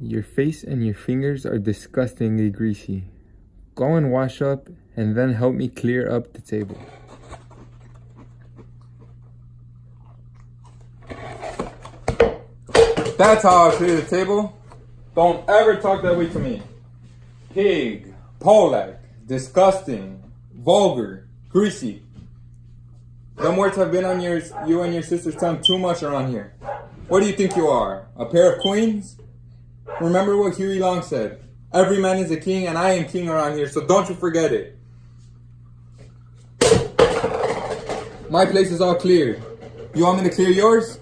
Your face and your fingers are disgustingly greasy. Go and wash up and then help me clear up the table. That's how I clear the table. Don't ever talk that way to me. Pig, Polak, disgusting, vulgar, greasy. Them words have been on you and your sister's tongue too much around here. What do you think you are? A pair of queens? Remember what Huey Long said. Every man is a king and I am king around here, so don't you forget it. My place is all cleared. You want me to clear yours?